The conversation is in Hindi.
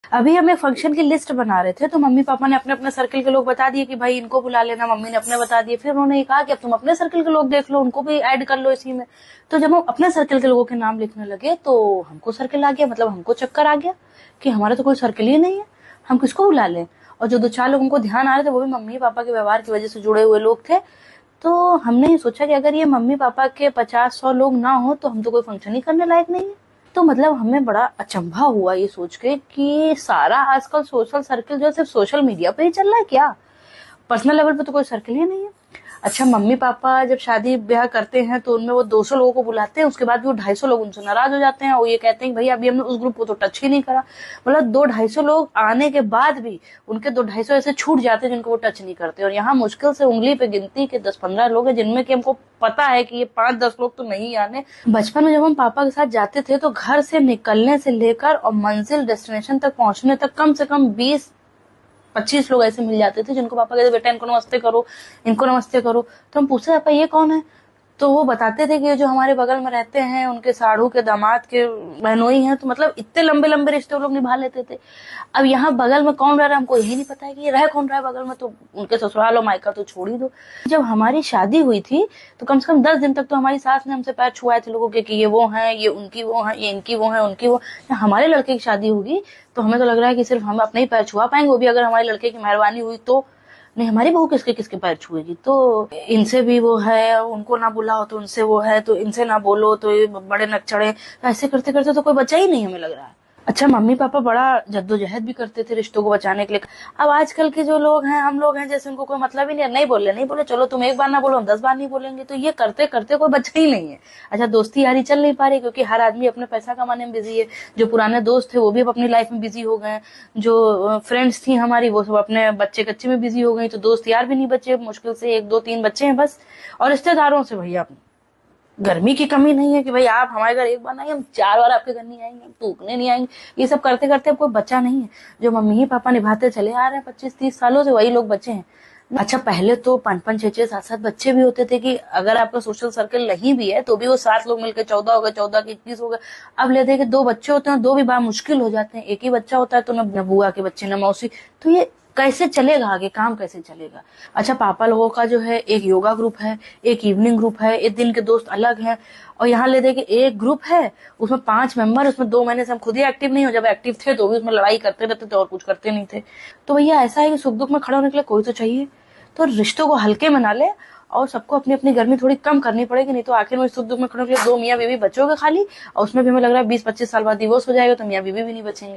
अभी हम एक फंक्शन की लिस्ट बना रहे थे, तो मम्मी पापा ने अपने अपने सर्कल के लोग बता दिए कि भाई इनको बुला लेना, मम्मी ने अपने बता दिए। फिर उन्होंने कहा कि अब तुम अपने सर्कल के लोग देख लो, उनको भी ऐड कर लो इसी में। तो जब हम अपने सर्कल के लोगों के नाम लिखने लगे तो हमको सर्कल आ गया, मतलब हमको चक्कर आ गया कि हमारा तो कोई सर्कल ही नहीं है, हम किसको बुला लें। और जो दो चार लोग उनको ध्यान आ रहे थे वो भी मम्मी पापा के व्यवहार की वजह से जुड़े हुए लोग थे। तो हमने ये सोचा कि अगर ये मम्मी पापा के 50-100 लोग ना हो तो हम तो कोई फंक्शन ही करने लायक नहीं है। तो मतलब हमें बड़ा अचंभा हुआ ये सोच के कि सारा आजकल सोशल सर्कल जो सिर्फ सोशल मीडिया पे ही चल रहा है क्या, पर्सनल लेवल पे तो कोई सर्कल ही नहीं है। अच्छा, मम्मी पापा जब शादी ब्याह करते हैं तो उनमें वो 200 लोगों को बुलाते हैं, उसके बाद भी वो 250 लोग उनसे नाराज हो जाते हैं और ये कहते हैं कि भाई अभी हमने उस ग्रुप को तो टच ही नहीं करा। मतलब 200-250 लोग आने के बाद भी उनके 200-250 ऐसे छूट जाते हैं जिनको वो टच नहीं करते। और यहाँ मुश्किल से उंगली पे गिनती के 10-15 लोग हैं जिनमें कि हमको पता है कि ये 5-10 लोग तो नहीं आने। बचपन में जब हम पापा के साथ जाते थे तो घर से निकलने से लेकर और मंजिल डेस्टिनेशन तक पहुंचने तक कम से कम 20-25 लोग ऐसे मिल जाते थे जिनको पापा कहते बेटा इनको नमस्ते करो, इनको नमस्ते करो। तो हम पूछते पापा ये कौन है, तो वो बताते थे कि ये जो हमारे बगल में रहते हैं उनके साढ़ू के दामाद के बहनोई हैं। तो मतलब इतने लंबे लंबे रिश्ते वो लोग निभा लेते थे। अब यहाँ बगल में कौन रह रहा है हमको यही नहीं पता है कि ये रह कौन रहा है बगल में, तो उनके ससुराल और मायका तो छोड़ ही दो। जब हमारी शादी हुई थी तो कम से कम 10 दिन तक तो हमारी सास ने हमसे पैर छुआए थे लोगों के कि ये वो है, ये उनकी वो है, ये इनकी वो है, उनकी वो। हमारे लड़के की शादी होगी तो हमें तो लग रहा है कि सिर्फ हम अपने ही पैर छुआ पाएंगे, वो भी अगर हमारे लड़के की मेहरबानी हुई तो। नहीं, हमारी बहू किसके किसके पैर छुएगी। तो इनसे भी वो है, उनको ना बुलाओ तो उनसे वो है, तो इनसे ना बोलो तो ये बड़े नक चढ़े। ऐसे करते करते तो कोई बचा ही नहीं हमें लग रहा है। अच्छा, मम्मी पापा बड़ा जद्दोजहद भी करते थे रिश्तों को बचाने के लिए। अब आजकल के जो लोग हैं, हम लोग हैं जैसे, उनको कोई मतलब ही नहीं है, नहीं बोले नहीं बोले, चलो तुम एक बार ना बोलो हम 10 बार नहीं बोलेंगे। तो ये करते करते कोई बचा ही नहीं है। अच्छा, दोस्ती यारी चल नहीं पा रही क्योंकि हर आदमी अपने पैसा कमाने में बिजी है। जो पुराने दोस्त थे वो भी अपनी लाइफ में बिजी हो गए, जो फ्रेंड्स थी हमारी वो सब अपने बच्चे कच्चे में बिजी हो गई। तो दोस्त यार भी नहीं बचे, मुश्किल से 1-2-3 बच्चे हैं बस। और रिश्तेदारों से भैया गर्मी की कमी नहीं है कि भाई आप हमारे घर एक बार नहीं, हम 4 बार आपके घर नहीं आएंगे, हम टूकने नहीं आएंगे। ये सब करते करते अब कोई बच्चा नहीं है। जो मम्मी ही पापा निभाते चले आ रहे हैं 25-30 सालों से, वही लोग बचे हैं। अच्छा, पहले तो 5-5, 6-6, 7-7 बच्चे भी होते थे कि अगर आपका सोशल सर्कल नहीं भी है तो भी वो 7 लोग मिलकर 14 हो गए, 14 के 21 हो गए। अब ले दे के 2 बच्चे होते हैं, 2 भी बड़ा मुश्किल हो जाते हैं। एक ही बच्चा होता है तो न बुआ के बच्चे न मौसी। तो ये कैसे चलेगा आगे, काम कैसे चलेगा। अच्छा, पापा लोगों का जो है एक योगा ग्रुप है, एक इवनिंग ग्रुप है, एक दिन के दोस्त अलग हैं। और यहाँ ले दे के एक ग्रुप है, उसमें 5 मेंबर, उसमें 2 महीने से हम खुद ही एक्टिव नहीं हो। जब एक्टिव थे तो भी उसमें लड़ाई करते रहते थे और कुछ करते नहीं थे। तो भैया ऐसा है कि सुख दुख में खड़ा होने के लिए कोई तो चाहिए। तो रिश्तों को हल्के में ना ले और सबको अपनी अपनी गर्मी थोड़ी कम करनी पड़ेगी, नहीं तो आखिर में सुख दुख में खड़े होने के लिए 2 मियाँ बीवी बचोगे खाली। और उसमें भी हमें लग रहा है 20-25 साल बाद डिवोर्स हो जाएगा तो मियाँ बीवी भी नहीं बचेंगे।